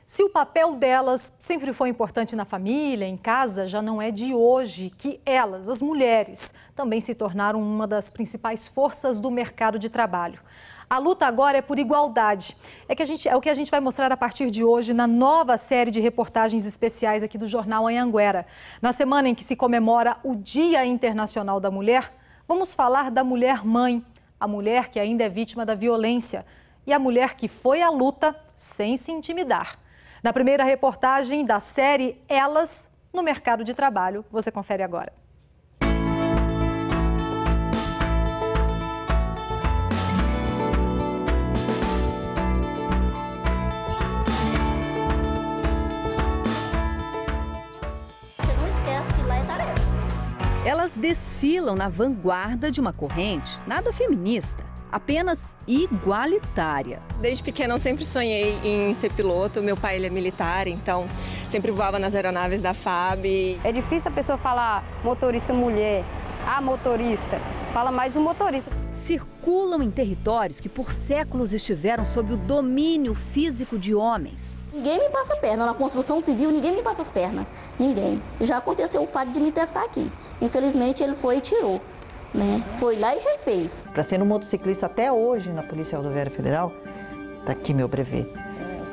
Se o papel delas sempre foi importante na família, em casa, já não é de hoje que elas, as mulheres, também se tornaram uma das principais forças do mercado de trabalho. A luta agora é por igualdade. É o que a gente vai mostrar a partir de hoje na nova série de reportagens especiais aqui do Jornal Anhanguera. Na semana em que se comemora o Dia Internacional da Mulher, vamos falar da mulher mãe, a mulher que ainda é vítima da violência e a mulher que foi à luta sem se intimidar. Na primeira reportagem da série Elas no Mercado de Trabalho, você confere agora. Elas desfilam na vanguarda de uma corrente nada feminista, apenas igualitária. Desde pequena eu sempre sonhei em ser piloto. Meu pai ele é militar, então sempre voava nas aeronaves da FAB. É difícil a pessoa falar motorista mulher, motorista. Fala mais o motorista. Circulam em territórios que por séculos estiveram sob o domínio físico de homens. Ninguém me passa a perna. Na construção civil, ninguém me passa as pernas. Ninguém. Já aconteceu o fato de me testar aqui. Infelizmente, ele foi e tirou. Né? Foi lá e refez. Para ser um motociclista até hoje na Polícia Rodoviária Federal, tá aqui meu brevet.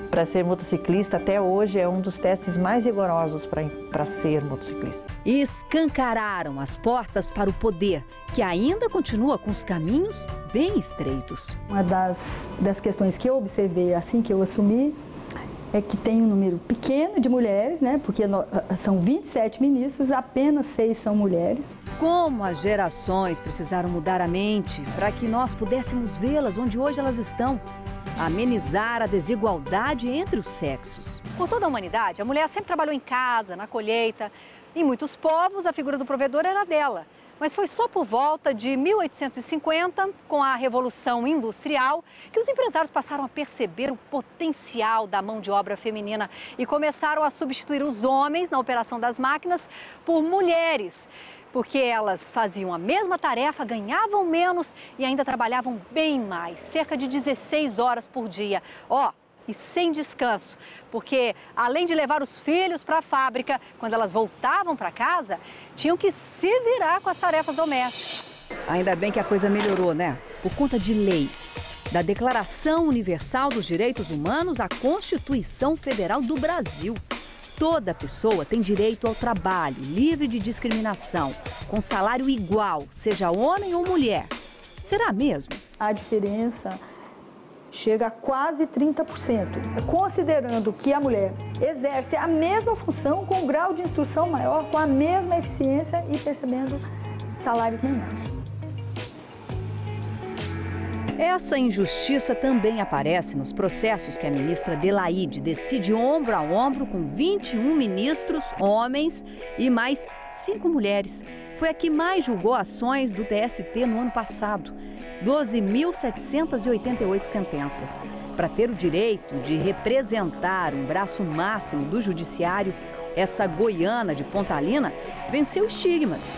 Para ser motociclista até hoje é um dos testes mais rigorosos para ser motociclista. E escancararam as portas para o poder, que ainda continua com os caminhos bem estreitos. Uma das questões que eu observei assim que eu assumi é que tem um número pequeno de mulheres, né? Porque são 27 ministros, apenas 6 são mulheres. Como as gerações precisaram mudar a mente para que nós pudéssemos vê-las onde hoje elas estão. Amenizar a desigualdade entre os sexos. Por toda a humanidade, a mulher sempre trabalhou em casa, na colheita. Em muitos povos, a figura do provedor era dela. Mas foi só por volta de 1850, com a Revolução Industrial, que os empresários passaram a perceber o potencial da mão de obra feminina e começaram a substituir os homens na operação das máquinas por mulheres. Porque elas faziam a mesma tarefa, ganhavam menos e ainda trabalhavam bem mais, cerca de 16 horas por dia. E sem descanso, porque além de levar os filhos para a fábrica, quando elas voltavam para casa, tinham que se virar com as tarefas domésticas. Ainda bem que a coisa melhorou, né? Por conta de leis. Da Declaração Universal dos Direitos Humanos à Constituição Federal do Brasil. Toda pessoa tem direito ao trabalho, livre de discriminação, com salário igual, seja homem ou mulher. Será mesmo? A diferença chega a quase 30%, considerando que a mulher exerce a mesma função, com um grau de instrução maior, com a mesma eficiência e percebendo salários menores. Essa injustiça também aparece nos processos que a ministra Delaide decide ombro a ombro com 21 ministros, homens e mais 5 mulheres. Foi a que mais julgou ações do TST no ano passado. 12.788 sentenças. Para ter o direito de representar um braço máximo do judiciário, essa goiana de Pontalina venceu estigmas.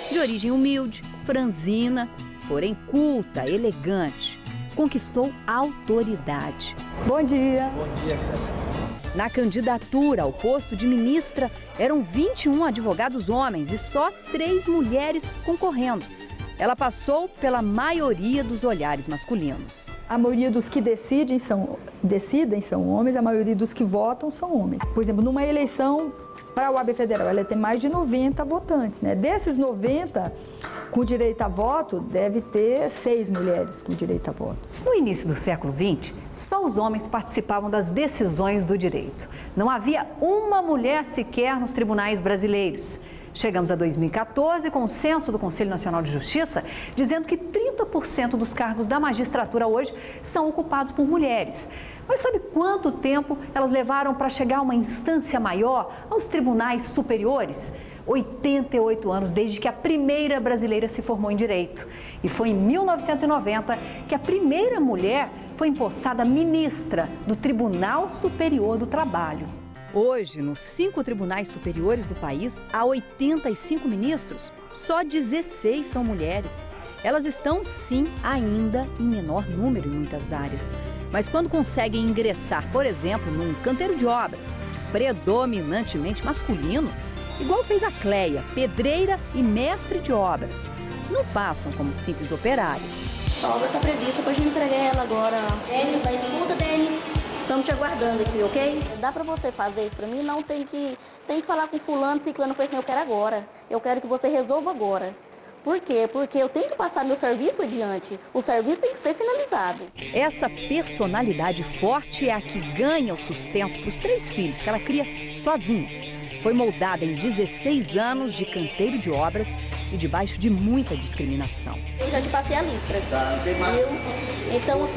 De origem humilde, franzina, porém culta, elegante. Conquistou autoridade. Bom dia. Bom dia, excelência. Na candidatura ao posto de ministra, eram 21 advogados homens e só 3 mulheres concorrendo. Ela passou pela maioria dos olhares masculinos. A maioria dos que decidem são homens, a maioria dos que votam são homens. Por exemplo, numa eleição para a OAB Federal, ela tem mais de 90 votantes, né? Desses 90, com direito a voto, deve ter 6 mulheres com direito a voto. No início do século XX, só os homens participavam das decisões do direito. Não havia uma mulher sequer nos tribunais brasileiros. Chegamos a 2014 com o censo do Conselho Nacional de Justiça dizendo que 30% dos cargos da magistratura hoje são ocupados por mulheres. Mas sabe quanto tempo elas levaram para chegar a uma instância maior, aos tribunais superiores? 88 anos desde que a primeira brasileira se formou em direito. E foi em 1990 que a primeira mulher foi empossada ministra do Tribunal Superior do Trabalho. Hoje, nos 5 tribunais superiores do país, há 85 ministros, só 16 são mulheres. Elas estão, sim, ainda em menor número em muitas áreas. Mas quando conseguem ingressar, por exemplo, num canteiro de obras, predominantemente masculino, igual fez a Cleia, pedreira e mestre de obras, não passam como simples operárias. A obra está prevista para a gente entregar ela agora. Denis, da escuta, Denis. Estamos te aguardando aqui, ok? Dá para você fazer isso para mim? Não tem que falar com fulano, ciclano, foi assim, eu quero agora. Eu quero que você resolva agora. Por quê? Porque eu tenho que passar meu serviço adiante. O serviço tem que ser finalizado. Essa personalidade forte é a que ganha o sustento para os 3 filhos que ela cria sozinha. Foi moldada em 16 anos de canteiro de obras e debaixo de muita discriminação. Eu já te passei a lista, viu? Então,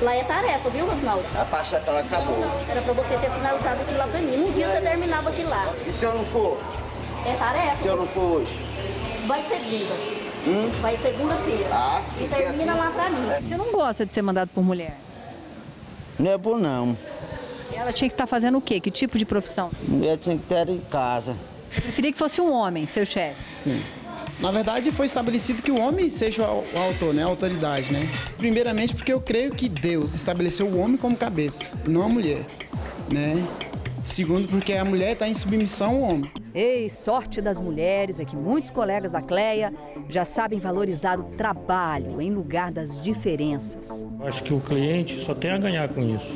lá é tarefa, viu, Rosnaldo? A pasta ela acabou. Era para você ter finalizado aquilo lá para mim. Um dia você terminava aquilo lá. E se eu não for? É tarefa. Se eu não for hoje? Vai segunda. Vai segunda-feira. Ah, sim. E termina lá para mim. Você não gosta de ser mandado por mulher? Não é bom, não. Ela tinha que estar fazendo o quê? Que tipo de profissão? Mulher tinha que estar em casa. Eu preferia que fosse um homem, seu chefe. Sim. Na verdade, foi estabelecido que o homem seja o autor, né? A autoridade, né? Primeiramente porque eu creio que Deus estabeleceu o homem como cabeça, não a mulher, né? Segundo, porque a mulher está em submissão ao homem. Ei, sorte das mulheres é que muitos colegas da Cleia já sabem valorizar o trabalho em lugar das diferenças. Acho que o cliente só tem a ganhar com isso.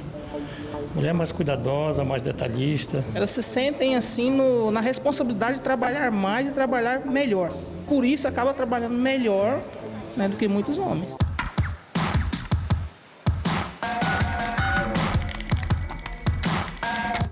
Mulher mais cuidadosa, mais detalhista. Elas se sentem assim na responsabilidade de trabalhar mais e trabalhar melhor. Por isso acaba trabalhando melhor, né, do que muitos homens.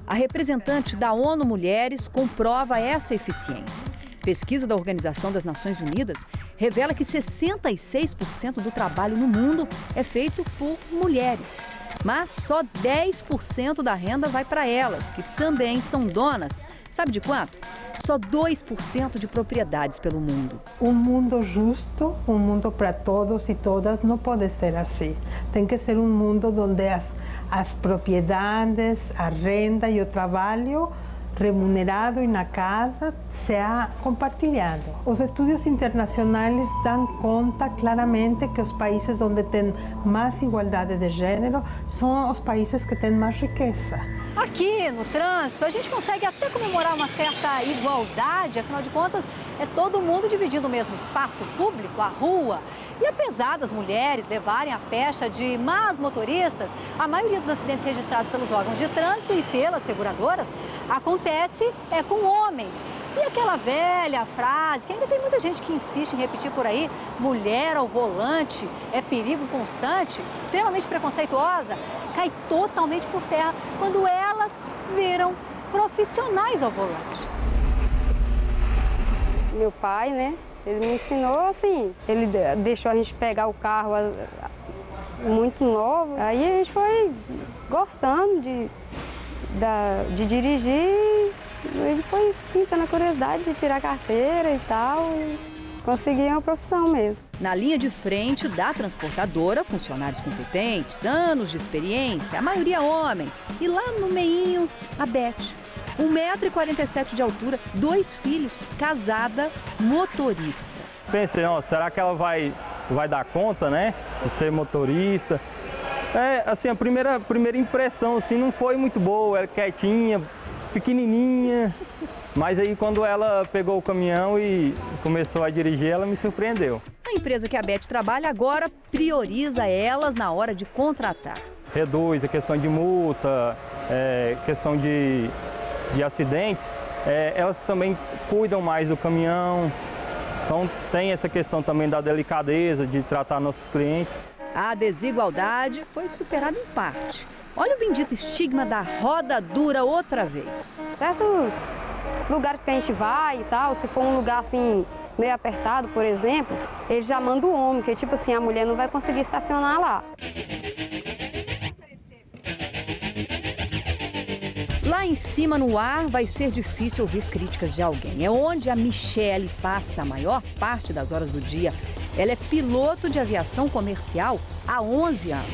A representante da ONU Mulheres comprova essa eficiência. Pesquisa da Organização das Nações Unidas revela que 66% do trabalho no mundo é feito por mulheres. Mas só 10% da renda vai para elas, que também são donas. Sabe de quanto? Só 2% de propriedades pelo mundo. Um mundo justo, um mundo para todos e todas, não pode ser assim. Tem que ser um mundo onde as propriedades, a renda e o trabalho remunerado e na casa seja compartilhado. Os estudos internacionais dão conta claramente que os países onde tem mais igualdade de gênero são os países que têm mais riqueza. Aqui no trânsito a gente consegue até comemorar uma certa igualdade, afinal de contas é todo mundo dividindo o mesmo espaço público, a rua. E apesar das mulheres levarem a pecha de más motoristas, a maioria dos acidentes registrados pelos órgãos de trânsito e pelas seguradoras acontece com homens. E aquela velha frase, que ainda tem muita gente que insiste em repetir por aí, mulher ao volante é perigo constante, extremamente preconceituosa, cai totalmente por terra quando elas viram profissionais ao volante. Meu pai, né, ele me ensinou assim, ele deixou a gente pegar o carro muito novo, aí a gente foi gostando de dirigir. Ele foi pintando a curiosidade de tirar carteira e tal, e conseguir uma profissão mesmo. Na linha de frente da transportadora, funcionários competentes, anos de experiência, a maioria homens. E lá no meinho, a Beth, 1,47 m de altura, 2 filhos, casada, motorista. Pensei, será que ela vai dar conta, né, de ser motorista? Assim, a primeira impressão assim, não foi muito boa, era quietinha, pequenininha, mas aí quando ela pegou o caminhão e começou a dirigir, ela me surpreendeu. A empresa que a Beth trabalha agora prioriza elas na hora de contratar. Reduz a questão de multa, questão de acidentes, elas também cuidam mais do caminhão, então tem essa questão também da delicadeza de tratar nossos clientes. A desigualdade foi superada em parte. Olha o bendito estigma da roda dura outra vez. Certos lugares que a gente vai e tal, se for um lugar assim meio apertado, por exemplo, eles já mandam o homem, que tipo assim, a mulher não vai conseguir estacionar lá. Lá em cima no ar vai ser difícil ouvir críticas de alguém. É onde a Michele passa a maior parte das horas do dia. Ela é piloto de aviação comercial há 11 anos.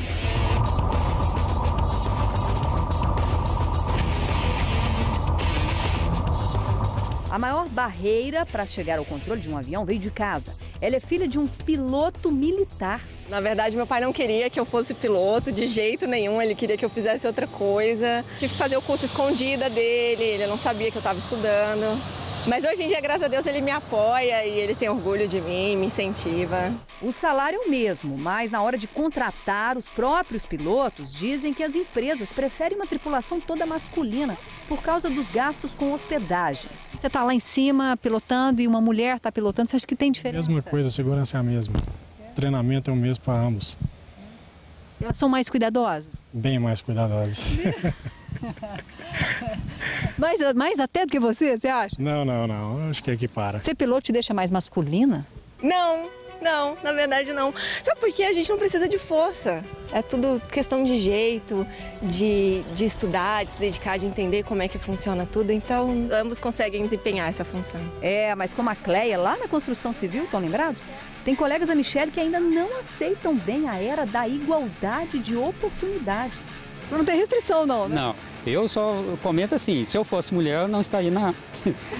A maior barreira para chegar ao controle de um avião veio de casa. Ela é filha de um piloto militar. Na verdade, meu pai não queria que eu fosse piloto de jeito nenhum, ele queria que eu fizesse outra coisa. Tive que fazer o curso escondida dele, ele não sabia que eu estava estudando. Mas hoje em dia, graças a Deus, ele me apoia e ele tem orgulho de mim, me incentiva. O salário é o mesmo, mas na hora de contratar os próprios pilotos, dizem que as empresas preferem uma tripulação toda masculina por causa dos gastos com hospedagem. Você está lá em cima pilotando e uma mulher está pilotando, você acha que tem diferença? Mesma coisa, a segurança é a mesma. O treinamento é o mesmo para ambos. Elas são mais cuidadosas? Bem mais cuidadosas. Mais até do que você acha? Não, eu acho que equipara. Ser piloto te deixa mais masculina? Não, na verdade não. Sabe por quê? A gente não precisa de força. É tudo questão de jeito, de estudar, de se dedicar, de entender como é que funciona tudo. Então, ambos conseguem desempenhar essa função. Mas como a Cleia, lá na construção civil, estão lembrados? Tem colegas da Michele que ainda não aceitam bem a era da igualdade de oportunidades. Você não tem restrição, não, né? Não, eu só comento assim, se eu fosse mulher, eu não estaria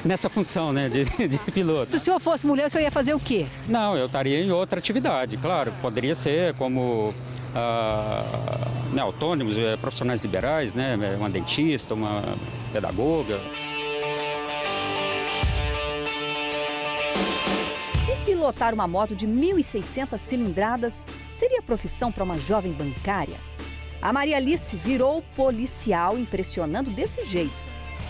nessa função, né, de piloto. Se o senhor fosse mulher, o senhor ia fazer o quê? Não, eu estaria em outra atividade, claro. Poderia ser como autônomos, profissionais liberais, né, uma dentista, uma pedagoga. E pilotar uma moto de 1.600 cilindradas seria profissão para uma jovem bancária? A Maria Alice virou policial impressionando desse jeito.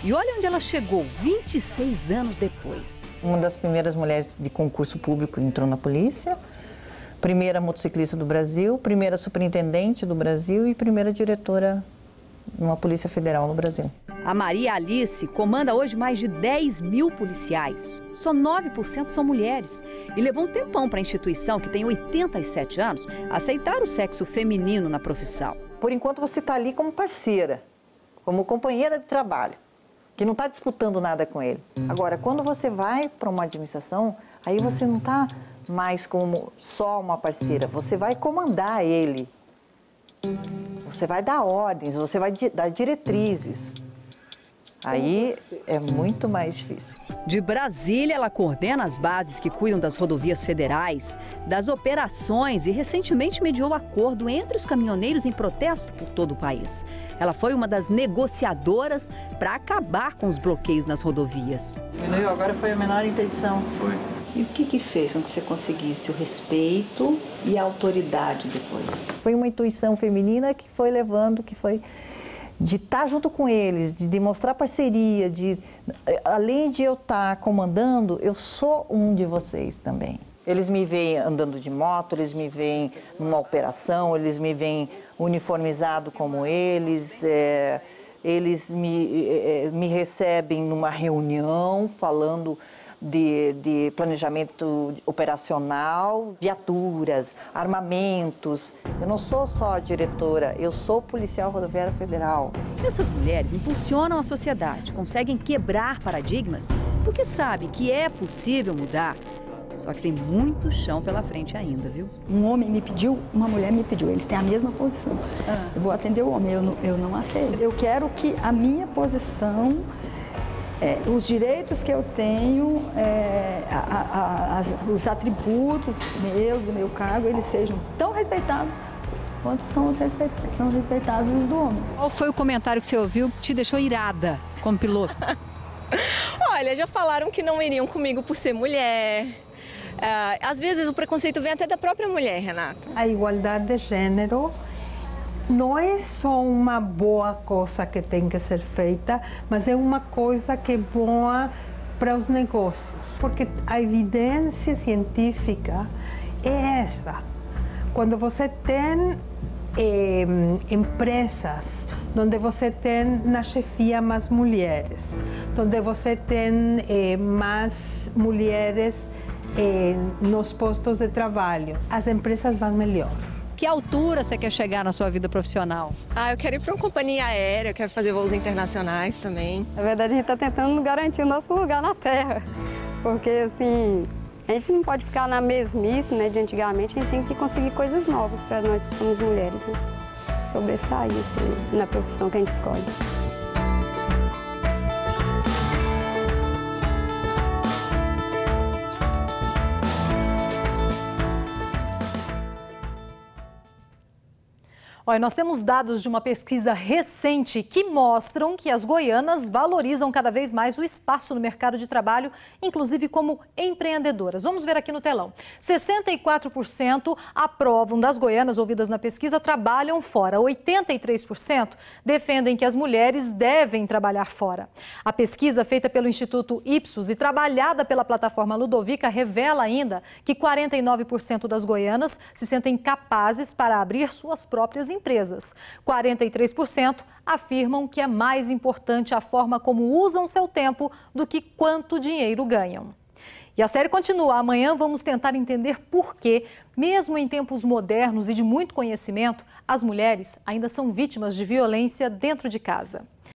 E olha onde ela chegou, 26 anos depois. Uma das primeiras mulheres de concurso público entrou na polícia, primeira motociclista do Brasil, primeira superintendente do Brasil e primeira diretora numa polícia federal no Brasil. A Maria Alice comanda hoje mais de 10 mil policiais. Só 9% são mulheres. E levou um tempão para a instituição, que tem 87 anos, aceitar o sexo feminino na profissão. Por enquanto você está ali como parceira, como companheira de trabalho, que não está disputando nada com ele. Agora, quando você vai para uma administração, aí você não está mais como só uma parceira, você vai comandar ele. Você vai dar ordens, você vai dar diretrizes. Aí é muito mais difícil. De Brasília, ela coordena as bases que cuidam das rodovias federais, das operações e recentemente mediou acordo entre os caminhoneiros em protesto por todo o país. Ela foi uma das negociadoras para acabar com os bloqueios nas rodovias. Diminuiu, agora foi a menor interdição. Foi. E o que fez com que você conseguisse o respeito e a autoridade depois? Foi uma intuição feminina que foi levando, que foi de estar junto com eles, de demonstrar parceria, além de eu estar comandando, eu sou um de vocês também. Eles me veem andando de moto, eles me veem numa operação, eles me veem uniformizado como eles, eles me recebem numa reunião falando de planejamento operacional, viaturas, armamentos. Eu não sou só diretora, eu sou policial rodoviária federal. Essas mulheres impulsionam a sociedade, conseguem quebrar paradigmas, porque sabem que é possível mudar. Só que tem muito chão pela frente ainda, viu? Um homem me pediu, uma mulher me pediu, eles têm a mesma posição. Eu vou atender o homem, eu não aceito. Eu quero que a minha posição, os direitos que eu tenho, os atributos meus, do meu cargo, eles sejam tão respeitados quanto são respeitados os do homem. Qual foi o comentário que você ouviu que te deixou irada como piloto? Olha, já falaram que não iriam comigo por ser mulher. Às vezes o preconceito vem até da própria mulher, Renata. A igualdade de gênero não é só uma boa coisa que tem que ser feita, mas é uma coisa que é boa para os negócios. Porque a evidência científica é essa. Quando você tem empresas onde você tem na chefia mais mulheres, onde você tem mais mulheres nos postos de trabalho, as empresas vão melhor. Que altura você quer chegar na sua vida profissional? Eu quero ir para uma companhia aérea, eu quero fazer voos internacionais também. Na verdade, a gente está tentando garantir o nosso lugar na Terra, porque assim, a gente não pode ficar na mesmice, né, de antigamente, a gente tem que conseguir coisas novas para nós que somos mulheres, né? Sobressair assim, na profissão que a gente escolhe. Olha, nós temos dados de uma pesquisa recente que mostram que as goianas valorizam cada vez mais o espaço no mercado de trabalho, inclusive como empreendedoras. Vamos ver aqui no telão. 64% aprovam das goianas ouvidas na pesquisa trabalham fora. 83% defendem que as mulheres devem trabalhar fora. A pesquisa feita pelo Instituto Ipsos e trabalhada pela plataforma Ludovica revela ainda que 49% das goianas se sentem capazes para abrir suas próprias empresas. 43% afirmam que é mais importante a forma como usam seu tempo do que quanto dinheiro ganham. E a série continua. Amanhã vamos tentar entender por que, mesmo em tempos modernos e de muito conhecimento, as mulheres ainda são vítimas de violência dentro de casa.